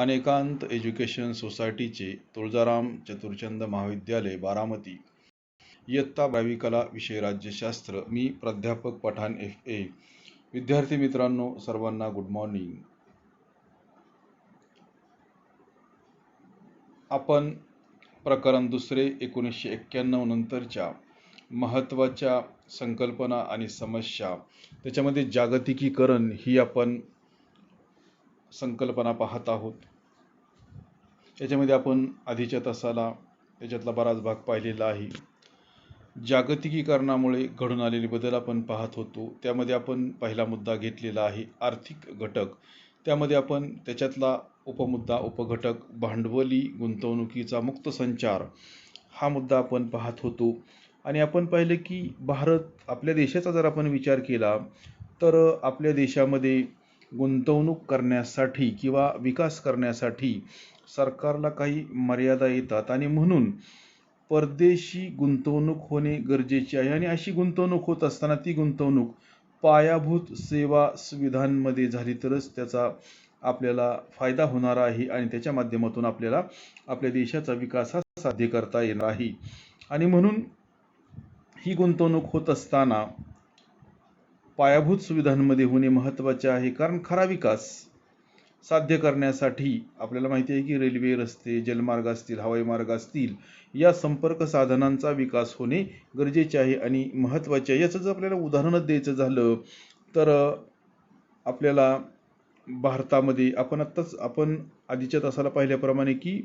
अनेकांत education सोसायटीचे तुळजाराम चतुरचंद महाविद्यालय बारामती इयत्ता 12वी कला विषय राज्यशास्त्र. मी प्राध्यापक पठाण FA. विद्यार्थी मित्रांनो, सर्वांना गुड मॉर्निंग. आपण प्रकरण दुसरे 1991 नंतरच्या महत्त्वाच्या संकल्पना आणि समस्या, त्याच्यामध्ये जागतिकीकरण ही आपण संकल्पना पाहत आहोत. त्याच्यामध्ये आपण आधीच्या तासाला त्याच्यातला बराच भाग पाहिलेला आहे. जागतिकीकरणामुळे घडून आलेले बदल आपण पाहत होतो. त्यामध्ये आपण पहिला मुद्दा घेतलेला आहे आर्थिक घटक. त्यामध्ये आपण त्याच्यातला उपमुद्दा उपघटक भांडवली गुंतवणुकीचा मुक्त संचार हा मुद्दा आपण पाहत होतो. आणि आपण पाहिले की भारत आपल्या देशाचा जर आपण विचार केला तर आपल्या देशामध्ये गुंतवणूक करण्यासाठी किंवा विकास करण्यासाठी सरकारला काही मर्यादा येतात आणि म्हणून परदेशी गुंतवणूक होणे गरजेचे आहे. आणि अशी गुंतवणूक होत असताना ती गुंतवणूक पायाभूत सेवा सुविधांमध्ये झाली तरच त्याचा आपल्याला फायदा होणार आहे आणि त्याच्या माध्यमातून आपल्याला आपल्या देशाचा विकास हा साध्य करता येणार आहे. आणि म्हणून ही गुंतवणूक होत असताना पायाभूत सुविधांमध्ये होणे महत्त्वाचे आहे. कारण खरा विकास साध्य करण्यासाठी आपल्याला माहिती आहे की रेल्वे, रस्ते, जलमार्ग असतील, हवाई मार्ग असतील, या संपर्क साधनांचा विकास होणे गरजेचे आहे आणि महत्त्वाचे आहे. याचं जर आपल्याला उदाहरणच द्यायचं झालं तर आपल्याला भारतामध्ये आपण आधीच्या तासाला पाहिल्याप्रमाणे की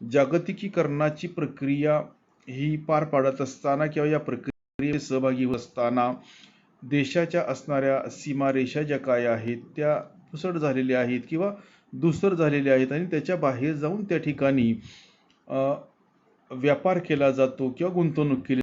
जागतिकीकरणाची प्रक्रिया ही पार पाडत असताना किंवा या प्रक्रियेत सहभागी होत असताना देशाच्या असणाऱ्या सीमारेषा ज्या काय आहेत त्या पुसट झालेल्या आहेत किंवा धूसर झालेल्या आहेत आणि त्याच्या बाहेर जाऊन त्या ठिकाणी व्यापार केला जातो किंवा गुंतवणूक केली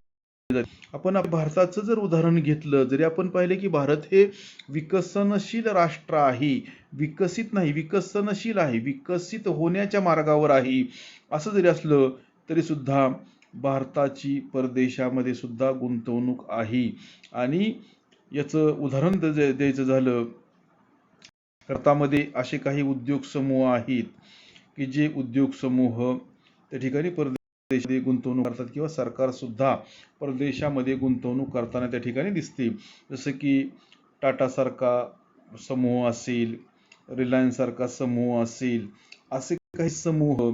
जाते. आपण भारताचं जर उदाहरण घेतलं, जरी आपण पाहिले की भारत हे विकसनशील राष्ट्र आहे, विकसित नाही विकसनशील आहे, विकसित होण्याच्या मार्गावर आहे, असं जरी असलं तरी सुद्धा भारताची परदेशामध्ये सुद्धा गुंतवणूक आहे. आणि याचं उदाहरण द्यायचं झालं, भारतामध्ये असे काही उद्योग समूह आहेत की जे उद्योग समूह त्या ठिकाणी परदेशामध्ये गुंतवणूक करतात किंवा सरकार सुद्धा परदेशामध्ये गुंतवणूक करताना त्या ठिकाणी दिसते. जसं की टाटा सारखा समूह असेल, रिलायन्स सारखा समूह असेल, असे काही समूह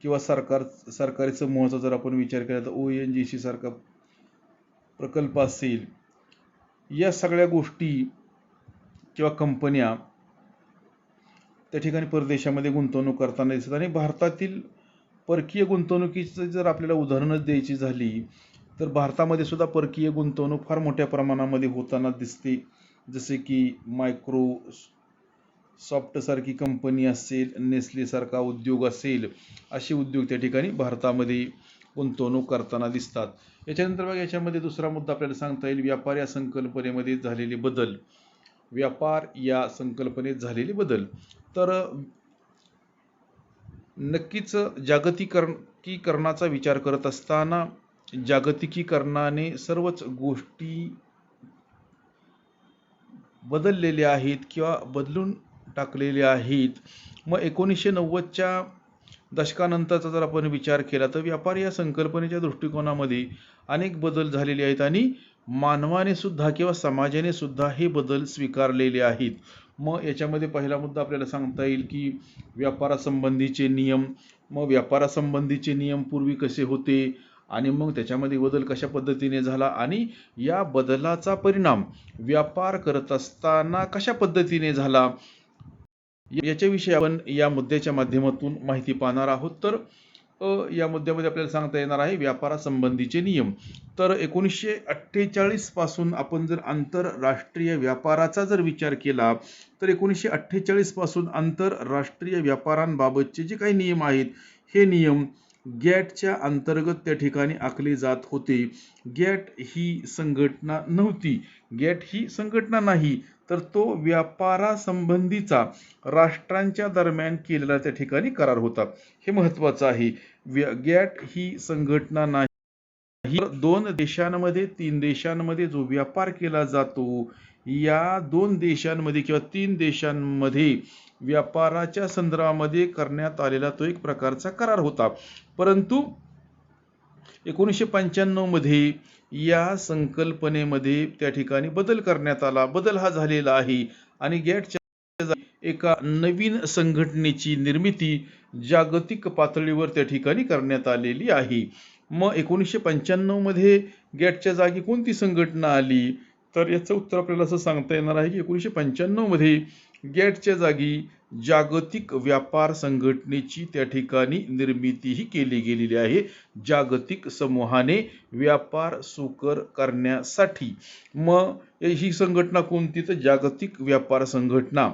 किंवा सरकारी समूहाचा जर आपण विचार केला तर ONGC सारखा प्रकल्प असेल, या सगळ्या गोष्टी किंवा कंपन्या त्या ठिकाणी परदेशामध्ये गुंतवणूक करताना दिसतात. आणि भारतातील परकीय गुंतवणुकीचं जर आपल्याला उदाहरणच द्यायची झाली तर भारतामध्ये सुद्धा परकीय गुंतवणूक फार मोठ्या प्रमाणामध्ये होताना दिसते. जसे की मायक्रोसॉफ्ट सारखी कंपनी असेल, नेस्ले सारखा उद्योग असेल, असे उद्योग त्या ठिकाणी भारतामध्ये गुंतवणूक करताना दिसतात. याच्यानंतर बघा, याच्यामध्ये दुसरा मुद्दा आपल्याला सांगता येईल व्यापार या संकल्पनेमध्ये झालेले बदल. व्यापार या संकल्पनेत झालेले बदल तर नक्कीच जागतिकीकरणाचा विचार करत असताना जागतिकीकरणाने सर्वच गोष्टी बदललेल्या आहेत किंवा बदलून टाकलेल्या आहेत. मग 1990च्या दशकानंतरचा जर आपण विचार केला तर व्यापार या संकल्पनेच्या दृष्टिकोनामध्ये अनेक बदल झालेले आहेत आणि मानवाने सुद्धा किंवा समाजाने सुद्धा हे बदल स्वीकारलेले आहेत. मग याच्यामध्ये पहिला मुद्दा आपल्याला सांगता येईल की व्यापारासंबंधीचे नियम. मग व्यापारासंबंधीचे नियम पूर्वी कसे होते आणि मग त्याच्यामध्ये बदल कशा पद्धतीने झाला आणि या बदलाचा परिणाम व्यापार करत असताना कशा पद्धतीने झाला, याच्याविषयी आपण या मुद्द्याच्या माध्यमातून माहिती पाहणार आहोत. तर या मुद्द्यामध्ये आपल्याला सांगता येणार आहे व्यापारासंबंधीचे नियम. तर 1948 पासून आपण जर आंतरराष्ट्रीय व्यापाराचा जर विचार केला तर 1948 पासून आंतरराष्ट्रीय व्यापारांबाबतचे जे काही नियम आहेत हे नियम गॅटच्या अंतर्गत त्या ठिकाणी आखले जात होते. गॅट ही संघटना नव्हती, गॅट ही संघटना नाही, तर तो व्यापारासंबंधीचा राष्ट्रांच्या दरम्यान केलेला त्या ठिकाणी करार होता. हे महत्त्वाचं आहे. गॅट ही संघटना नाही, दोन देशांमध्ये 3 देशांमध्ये जो व्यापार केला जातो, या 2 देशांमध्ये किंवा 3 देशांमध्ये व्यापाराच्या संदर्भामध्ये करण्यात आलेला तो एक प्रकारचा करार होता. परंतु 1995 मध्ये या संकल्पनेमध्ये त्या ठिकाणी बदल करण्यात आला. बदल हा झालेला आहे आणि गॅटच्या एका नवीन संघटनेची निर्मिती जागतिक पातळीवर त्या ठिकाणी करण्यात आलेली आहे. मग 1995 मध्ये गॅटच्या जागी कोणती संघटना आली? तर याचं उत्तर आपल्याला असं सांगता येणार आहे की 1995 मध्ये गॅटच्या जागी जागतिक व्यापार संघटनेची त्या ठिकाणी निर्मितीही केली गेलेली आहे, जागतिक समूहाने व्यापार सुकर करण्यासाठी. मग ही संघटना कोणती? तर जागतिक व्यापार संघटना.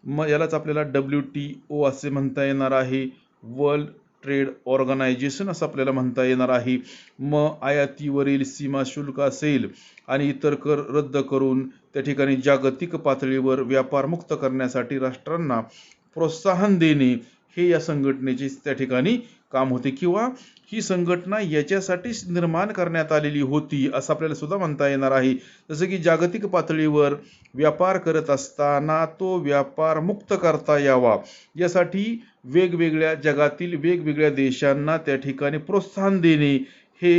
मग यालाच आपल्याला WTO असे म्हणता येणार आहे, वर्ल्ड ट्रेड ऑर्गनायझेशन असं आपल्याला म्हणता येणार आहे. मग आयातीवरील सीमा शुल्क असेल आणि इतर कर रद्द करून त्या ठिकाणी जागतिक पातळीवर व्यापार मुक्त करण्यासाठी राष्ट्रांना प्रोत्साहन देणे हे या संघटनेचे त्या ठिकाणी काम होते, किंवा ही संघटना याच्यासाठीच निर्माण करण्यात आलेली होती असं आपल्याला सुद्धा म्हणता येणार आहे. जसं की जागतिक पातळीवर व्यापार करत असताना तो व्यापार मुक्त करता यावा यासाठी वेगवेगळ्या जगातील वेगवेगळ्या देशांना त्या ठिकाणी प्रोत्साहन देणे हे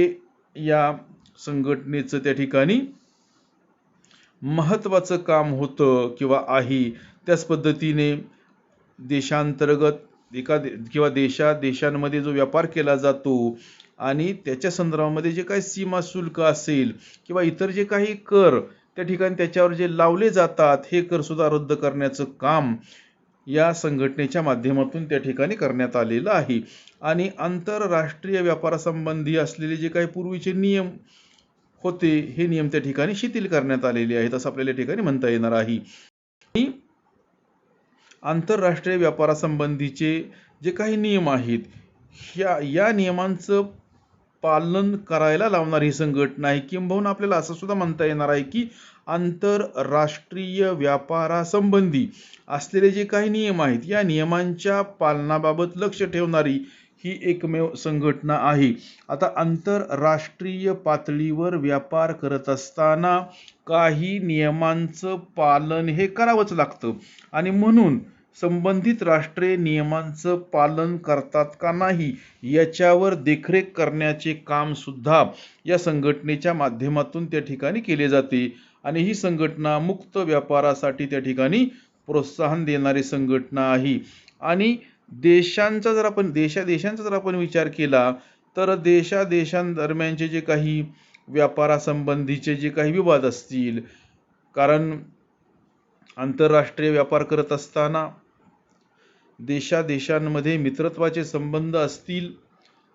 या संघटनेचं त्या ठिकाणी महत्त्वाचं काम होतं किंवा आहे. त्याच पद्धतीने देशांतर्गत किंवा देशांमध्ये जो व्यापार केला जातो आणि त्याच्या संदर्भामध्ये जे काही सीमा शुल्क असेल किंवा इतर जे काही कर त्या ठिकाणी त्याच्यावर जे लावले जातात हे कर सुद्धा रद्द करण्याचं काम या संघटनेच्या माध्यमातून त्या ठिकाणी करण्यात आलेलं आहे. आणि आंतरराष्ट्रीय व्यापारासंबंधी असलेले जे काही पूर्वीचे नियम होते हे नियम त्या ठिकाणी शिथिल करण्यात आलेले आहेत असं आपल्याला ठिकाणी म्हणता येणार आहे. आंतरराष्ट्रीय व्यापारासंबंधीचे जे काही नियम आहेत या नियमांचं पालन करायला लावणारी ही संघटना आहे. किंबहुना आपल्याला असं सुद्धा म्हणता येणार आहे की आंतरराष्ट्रीय व्यापारासंबंधी असलेले जे काही नियम आहेत या नियमांच्या पालनाबाबत लक्ष ठेवणारी ही एकमेव संघटना आहे. आता आंतरराष्ट्रीय पातळीवर व्यापार करत असताना काही नियमांचं पालन हे करावंच लागतं आणि म्हणून संबंधित राष्ट्रीय नियमांचं पालन करतात का नाही याच्यावर देखरेख करण्याचे काम सुद्धा या संघटनेच्या माध्यमातून त्या ठिकाणी केले जाते. आणि ही संघटना मुक्त व्यापारासाठी त्या ठिकाणी प्रोत्साहन देणारी संघटना आहे. आणि देशांचा जर आपण विचार केला तर देशांदरम्यानचे जे काही व्यापारासंबंधीचे जे काही विवाद असतील, कारण आंतरराष्ट्रीय व्यापार करत असताना देशांमध्ये मित्रत्वाचे संबंध असतील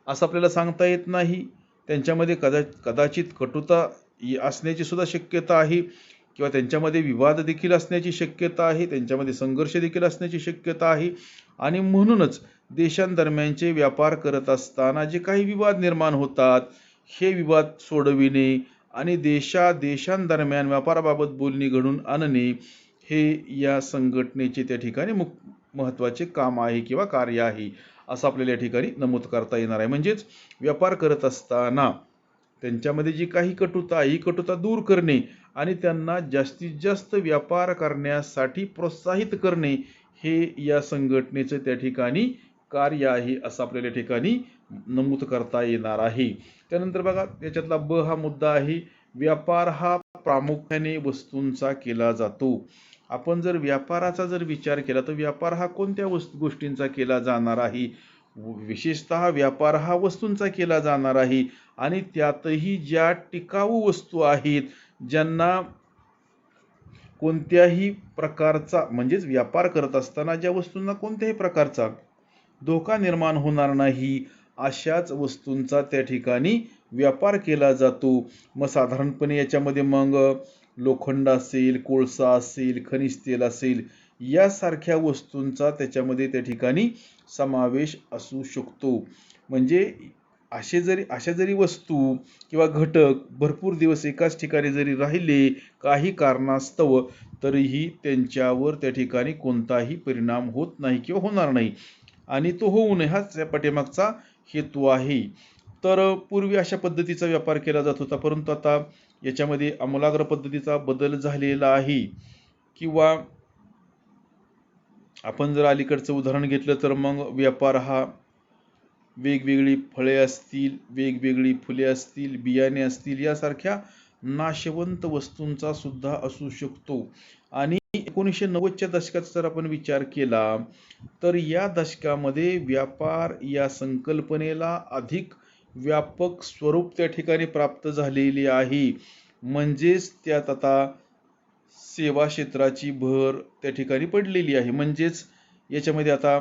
असं आपल्याला सांगता येत नाही. त्यांच्यामध्ये कदाचित कटुता असण्याची सुद्धा शक्यता आहे किंवा त्यांच्यामध्ये विवाद देखील असण्याची शक्यता आहे, त्यांच्यामध्ये संघर्ष देखील असण्याची शक्यता आहे. आणि म्हणूनच देशांदरम्यानचे व्यापार करत असताना जे काही विवाद निर्माण होतात हे विवाद सोडविणे आणि देशांदरम्यान व्यापाराबाबत बोलणी घडून आणणे हे या संघटनेचे त्या ठिकाणी महत्त्वाचे काम आहे किंवा कार्य आहे असं आपल्याला या ठिकाणी नमूद करता येणार आहे. म्हणजेच व्यापार करत असताना त्यांच्यामध्ये जी काही कटुता आहे ही कटुता दूर करणे आणि त्यांना जास्तीत जास्त व्यापार करण्यासाठी प्रोत्साहित करणे हे या संघटनेचं त्या ठिकाणी कार्य आहे असं आपल्याला ठिकाणी नमूद करता येणार आहे. त्यानंतर बघा त्याच्यातला ब हा मुद्दा आहे, व्यापार हा प्रामुख्याने वस्तूंचा केला जातो. आपण जर व्यापाराचा विचार केला तर व्यापार हा कोणत्या गोष्टींचा केला जाणार आहे? विशेषतः व्यापार हा वस्तूंचा केला जाणार आहे आणि त्यातही ज्या टिकाऊ वस्तू आहेत ज्यांना कोणत्याही प्रकारचा म्हणजेच व्यापार करत असताना ज्या वस्तूंना कोणत्याही प्रकारचा धोका निर्माण होणार नाही अशाच वस्तूंचा त्या ठिकाणी व्यापार केला जातो. मग साधारणपणे याच्यामध्ये मग लोखंड असेल, कोळसा असेल, खनिज तेल असेल यासारख्या वस्तूंचा त्याच्यामध्ये त्या ठिकाणी समावेश असू शकतो. म्हणजे अशा जरी वस्तू किंवा घटक भरपूर दिवस एकाच ठिकाणी जरी राहिले काही कारणास्तव तरीही त्यांच्यावर त्या ठिकाणी कोणताही परिणाम होत नाही किंवा होणार नाही आणि तो होऊ नये हाच या पाठीमागचा हेतू आहे. तर पूर्वी अशा पद्धतीचा व्यापार केला जात होता, परंतु आता याच्यामध्ये आमूलाग्र पद्धतीचा बदल झालेला आहे किंवा आपण जर अलीकडचं उदाहरण घेतलं तर मग व्यापार हा वेगवेगळी फळे असतील, वेगवेगळी फुले असतील, बियाणे असतील यासारख्या नाशवंत वस्तूंचा सुद्धा असू शकतो. आणि 1990च्या दशकात जर आपण विचार केला तर या दशकामध्ये व्यापार या संकल्पनेला अधिक व्यापक स्वरूप त्या ठिकाणी प्राप्त झालेले आहे. म्हणजेच त्यात आता सेवा क्षेत्राची भर त्या ठिकाणी पडलेली आहे. म्हणजेच याच्यामध्ये आता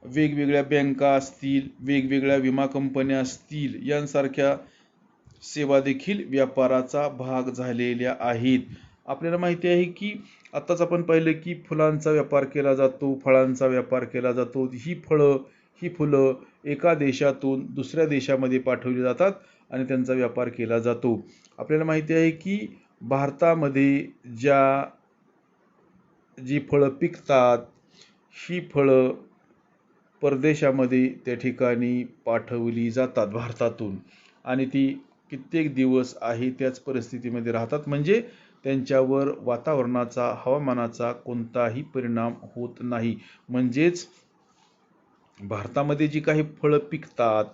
वेगवेगळ्या बँका असतील, वेगवेगळ्या विमा कंपन्या असतील, यांसारख्या सेवा देखील व्यापाराचा भाग झालेल्या आहेत. आपल्याला माहिती आहे की आत्ताच आपण पाहिलं की फुलांचा व्यापार केला जातो, फळांचा व्यापार केला जातो. ही फुलं एका देशातून दुसऱ्या देशामध्ये पाठवली जातात आणि त्यांचा व्यापार केला जातो. आपल्याला माहिती आहे की भारतामध्ये जी फळं पिकतात, ही फळं परदेशामध्ये त्या ठिकाणी पाठवली जातात भारतातून आणि ती कित्येक दिवस आहे त्याच परिस्थितीमध्ये राहतात. म्हणजे त्यांच्यावर वातावरणाचा, हवामानाचा कोणताही परिणाम होत नाही. म्हणजेच भारतामध्ये जी काही फळं पिकतात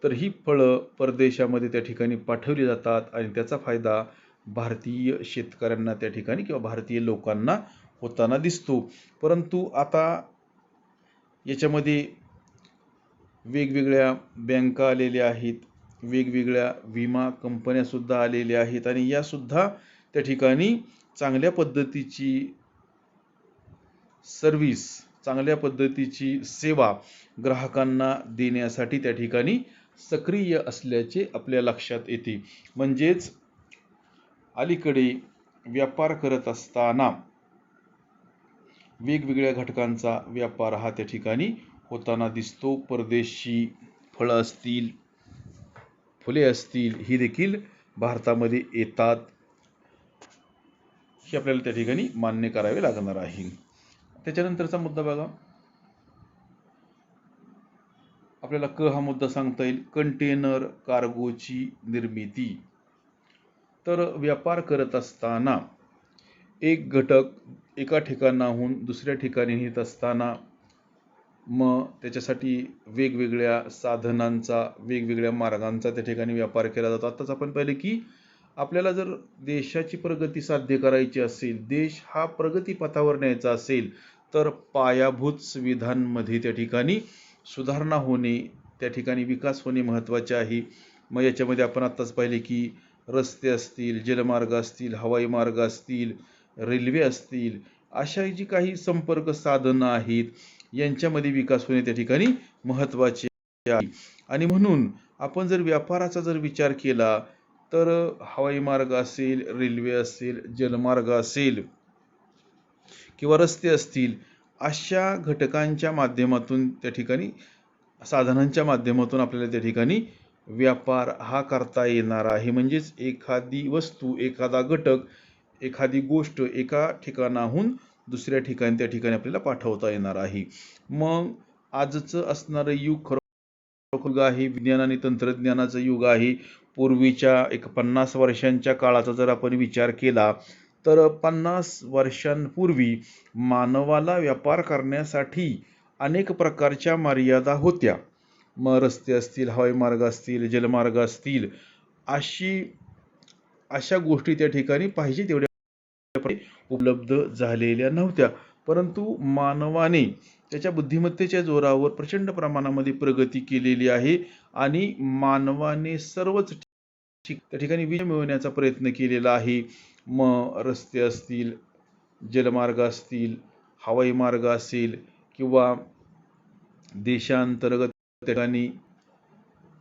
तर ही फळं परदेशामध्ये त्या ठिकाणी पाठवली जातात आणि त्याचा फायदा भारतीय शेतकऱ्यांना त्या ठिकाणी किंवा भारतीय लोकांना होताना दिसतो. परंतु आता याच्यामध्ये वेगवेगळ्या बँका आलेल्या आहेत, वेगवेगळ्या विमा कंपन्या सुद्धा आलेल्या आहेत आणि या सुद्धा त्या ठिकाणी चांगल्या पद्धतीची सर्व्हिस, चांगल्या पद्धतीची सेवा ग्राहकांना देण्यासाठी त्या ठिकाणी सक्रिय असल्याचे आपल्या लक्षात येते. म्हणजेच अलीकडे व्यापार करत असताना वेगवेगळ्या घटकांचा व्यापार हा त्या ठिकाणी होताना दिसतो. परदेशी फळं असतील, फुले असतील, ही देखील भारतामध्ये येतात. हे आपल्याला त्या ठिकाणी मान्य करावे लागणार आहे. त्याच्यानंतरचा मुद्दा बघा, आपल्याला हा मुद्दा सांगता येईल, कंटेनर कार्गोची निर्मिती. तर व्यापार करत असताना एक घटक एका ठिकाणाहून दुसऱ्या ठिकाणी नेत असताना मग त्याच्यासाठी वेगवेगळ्या साधनांचा, वेगवेगळ्या मार्गांचा त्या ठिकाणी व्यापार केला जातो. आताच आपण पाहिले की आपल्याला जर देशाची प्रगती साध्य करायची असेल, देश हा प्रगतीपथावर न्यायचा असेल तर पायाभूत सुविधांमध्ये त्या ठिकाणी सुधारणा होणे, त्या ठिकाणी विकास होणे महत्त्वाचे आहे. मग याच्यामध्ये आपण आत्ताच पाहिले की रस्ते असतील, जलमार्ग असतील, हवाई मार्ग असतील, रेल्वे असतील, अशा जी काही संपर्क साधनं आहेत यांच्यामध्ये विकास होणे त्या ठिकाणी महत्त्वाचे आहे. आणि म्हणून आपण जर व्यापाराचा जर विचार केला तर हवाई मार्ग असेल, रेल्वे असेल, जलमार्ग असेल किंवा रस्ते असतील, अशा घटकांच्या माध्यमातून त्या ठिकाणी, साधनांच्या माध्यमातून आपल्याला त्या ठिकाणी व्यापार हा करता येणार आहे. म्हणजेच एखादी वस्तू, एखादा घटक, एखादी गोष्ट एका ठिकाणाहून दुसऱ्या ठिकाणी त्या ठिकाणी आपल्याला पाठवता येणार आहे. मग आजचं असणारं युग खरोखर आहे विज्ञान आणि तंत्रज्ञानाचं युग आहे. पूर्वीच्या 50 वर्षांच्या काळाचा जर आपण विचार केला तर 50 वर्षांपूर्वी मानवाला व्यापार करण्यासाठी अनेक प्रकारच्या मर्यादा होत्या. मग रस्ते असतील, हवाई मार्ग असतील, जलमार्ग असतील, अशा गोष्टी त्या ठिकाणी पाहिजे तेवढ्या उपलब्ध झालेल्या नव्हत्या. परंतु मानवाने त्याच्या बुद्धिमत्तेच्या जोरावर प्रचंड प्रमाणामध्ये प्रगती केलेली आहे आणि मानवाने सर्वच त्या ठिकाणी विजय मिळवण्याचा प्रयत्न केलेला आहे. मग रस्ते असतील, जलमार्ग असतील, हवाई मार्ग असेल किंवा देशांतर्गत ठिकाणी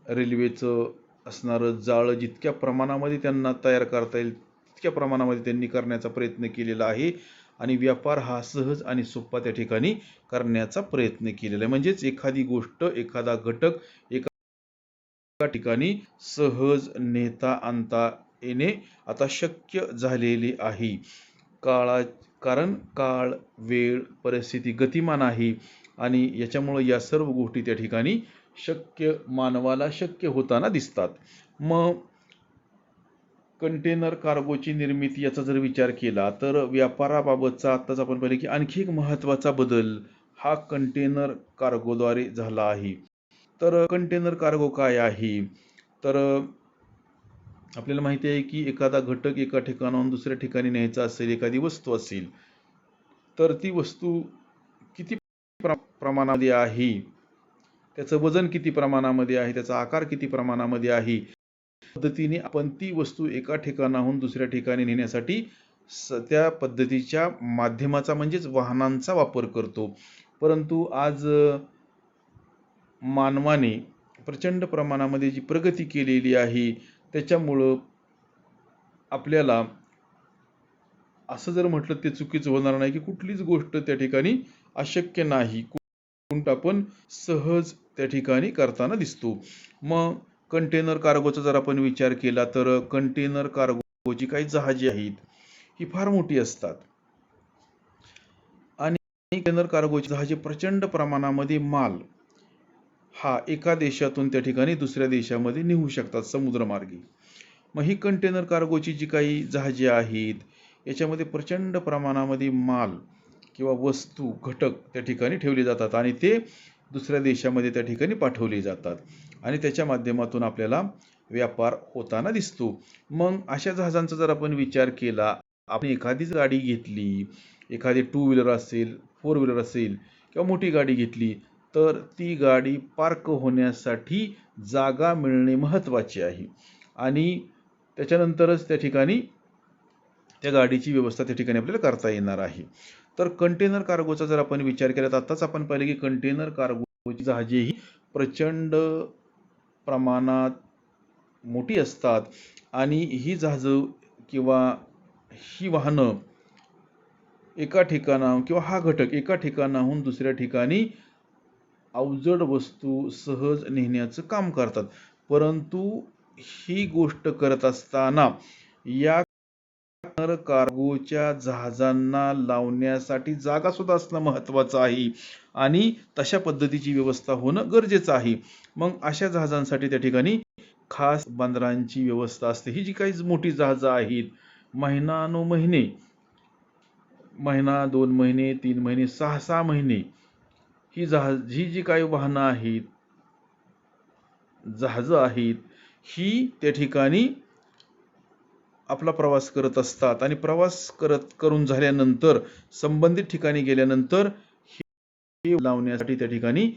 रेल्वेचं असणारं जाळं जितक्या प्रमाणामध्ये त्यांना तयार करता येईल तितक्या प्रमाणामध्ये त्यांनी करण्याचा प्रयत्न केलेला आहे आणि व्यापार हा सहज आणि सोपा त्या ठिकाणी करण्याचा प्रयत्न केलेला आहे. म्हणजेच एखादी गोष्ट, एखादा घटक एका ठिकाणी सहज नेता आणता येणे आता शक्य झालेले आहे. कारण काळ, वेळ, परिस्थिती गतिमान आहे आणि याच्यामुळे या सर्व गोष्टी त्या ठिकाणी मानवाला शक्य होताना दिसतात. मग कंटेनर कार्गोची निर्मिती याचा जर विचार केला तर व्यापाराबाबतचा आत्ताच आपण पाहिले की आणखी एक महत्त्वाचा बदल हा कंटेनर कार्गोद्वारे झाला आहे. तर कंटेनर कार्गो काय आहे? तर आपल्याला माहिती आहे की एखादा घटक एका ठिकाणाहून दुसऱ्या ठिकाणी न्यायचा असेल, एखादी वस्तू असेल, तर ती वस्तू किती प्रमाणामध्ये आहे, त्याचं वजन किती प्रमाणामध्ये आहे, त्याचा आकार किती प्रमाणामध्ये आहे, पद्धतीने आपण ती वस्तू एका ठिकाणाहून दुसऱ्या ठिकाणी नेण्यासाठी त्या पद्धतीच्या माध्यमाचा म्हणजेच वाहनांचा वापर करतो. परंतु आज मानवाने प्रचंड प्रमाणामध्ये जी प्रगती केलेली आहे त्याच्यामुळं आपल्याला असं जर म्हटलं ते चुकीचं होणार नाही की कुठलीच गोष्ट त्या ठिकाणी अशक्य नाही, आपण सहज त्या ठिकाणी करताना दिसतो. मग कंटेनर कार्गोचा जर आपण विचार केला तर कंटेनर कार्गोची काही जहाजे आहेत ही फार मोठी असतात आणि कंटेनर कार्गोची जहाजे प्रचंड प्रमाणामध्ये माल हा एका देशातून त्या ठिकाणी दुसऱ्या देशामध्ये नेऊ शकतात समुद्रमार्गी. मग ही कंटेनर कार्गोची जी काही जहाजे आहेत याच्यामध्ये प्रचंड प्रमाणामध्ये माल किंवा वस्तू घटक त्या ठिकाणी ठेवले जातात आणि ते दुसऱ्या देशामध्ये त्या ठिकाणी पाठवले जातात आणि त्याच्या माध्यमातून आपल्याला व्यापार होताना दिसतो. मग अशा जहाजांचा जर आपण विचार केला, आपण एखादीच गाडी घेतली, एखादी 2 व्हीलर असेल, 4 व्हीलर असेल किंवा मोठी गाडी घेतली तर ती गाडी पार्क होण्यासाठी जागा मिळणे महत्त्वाचे आहे आणि त्याच्यानंतरच त्या ठिकाणी त्या गाडीची व्यवस्था त्या ठिकाणी आपल्याला करता येणार आहे. तर कंटेनर कार्गोचा जर आपण विचार केला तर आताच आपण पाहिले की कंटेनर कार्गोची जहाजे ही प्रचंड प्रमाणात मोठी असतात आणि ही जहाजं किंवा ही वाहनं एका ठिकाणाहून किंवा हा घटक एका ठिकाणाहून दुसऱ्या ठिकाणी अवजड वस्तू सहज नेण्याचं काम करतात. परंतु ही गोष्ट करत असताना या कार्गोच्या जहाजांना लावण्यासाठी जागा सुद्धा असणं महत्त्वाचं आहे आणि तशा पद्धतीची व्यवस्था होणं गरजेचं आहे. मग अशा जहाजांसाठी त्या ठिकाणी खास बंदरांची व्यवस्था असते. ही जी काही मोठी जहाजं आहेत महिनानुमहिने, महिना 2 महिने 3 महिने 6 महिने ही जी काही वाहनं आहेत, जहाजं आहेत, ही त्या ठिकाणी आपला प्रवास करत असतात आणि प्रवास करून झाल्यानंतर संबंधित ठिकाणी गेल्यानंतर ही लावण्यासाठी त्या ठिकाणी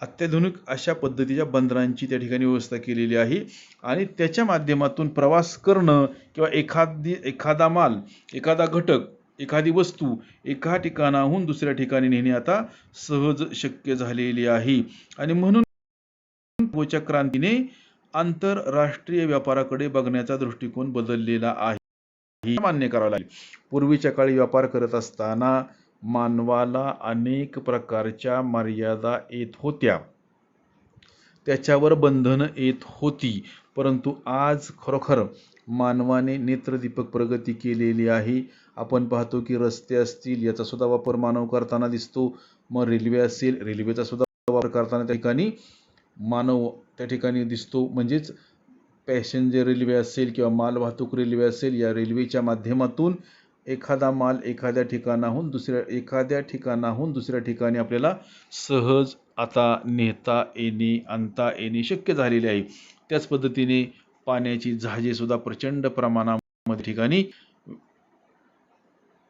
अत्याधुनिक अशा पद्धतीच्या बंदरांची त्या ठिकाणी व्यवस्था केलेली आहे आणि त्याच्या माध्यमातून प्रवास करणं किंवा एखादा माल, एखादा घटक, एखादी वस्तू एका ठिकाणाहून दुसऱ्या ठिकाणी नेणे आता सहज शक्य झालेली आहे आणि म्हणून कार्गोच्या क्रांतीने आंतरराष्ट्रीय व्यापाराकडे बघण्याचा दृष्टिकोन बदललेला आहे, मान्य करावं लागेल. पूर्वीच्या काळी व्यापार करत असताना मानवाला अनेक प्रकारच्या मर्यादा येत होत्या, त्याच्यावर बंधनं येत होती. परंतु आज खरोखर मानवाने नेत्रदीपक प्रगती केलेली आहे. आपण पाहतो की रस्ते असतील याचा सुद्धा वापर मानव करताना दिसतो. मग रेल्वे असेल, रेल्वेचा सुद्धा वापर करताना त्या ठिकाणी मानव त्या ठिकाणी दिसतो. म्हणजेच पॅसेंजर रेल्वे असेल किंवा मालवाहतूक रेल्वे असेल, या रेल्वेच्या माध्यमातून एखादा माल एखाद्या ठिकाणाहून दुसऱ्या ठिकाणी आपल्याला सहज आता नेता येणे, आणता येणे शक्य झालेले आहे. त्याच पद्धतीने पाण्याची जहाजे सुद्धा प्रचंड प्रमाणामध्ये ठिकाणी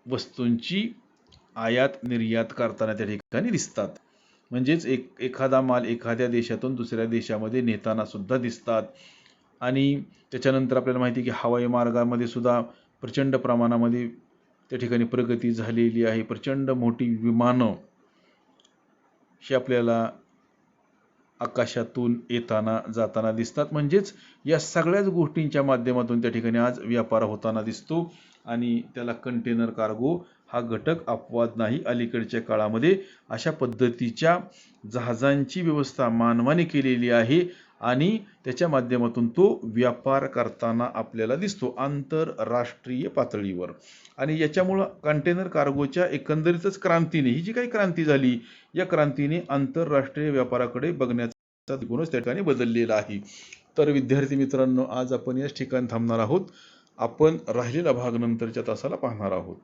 वस्तूंची आयात निर्यात करताना त्या ठिकाणी दिसतात. म्हणजेच एखादा माल एखाद्या देशातून दुसऱ्या देशामध्ये नेताना सुद्धा दिसतात. आणि त्याच्यानंतर आपल्याला माहिती आहे की हवाई मार्गामध्ये सुद्धा प्रचंड प्रमाणामध्ये त्या ठिकाणी प्रगती झालेली आहे. प्रचंड मोठी विमानं ही आपल्याला आकाशातून येताना जाताना दिसतात. म्हणजेच या सगळ्याच गोष्टींच्या माध्यमातून त्या ठिकाणी आज व्यापार होताना दिसतो आणि त्याला कंटेनर कार्गो हा घटक अपवाद नाही. अलीकडच्या काळामध्ये अशा पद्धतीच्या जहाजांची व्यवस्था मानवाने केलेली आहे आणि त्याच्या माध्यमातून तो व्यापार करताना आपल्याला दिसतो आंतरराष्ट्रीय पातळीवर. आणि याच्यामुळं कंटेनर कार्गोच्या एकंदरीतच क्रांतीने, ही जी काही क्रांती झाली, या क्रांतीने आंतरराष्ट्रीय व्यापाराकडे बघण्याचा दृष्टिकोनच त्या ठिकाणी बदललेला आहे. तर विद्यार्थी मित्रांनो, आज आपण याच ठिकाणी थांबणार आहोत. आपण राहिलेला भाग नंतरच्या तासाला पाहणार आहोत.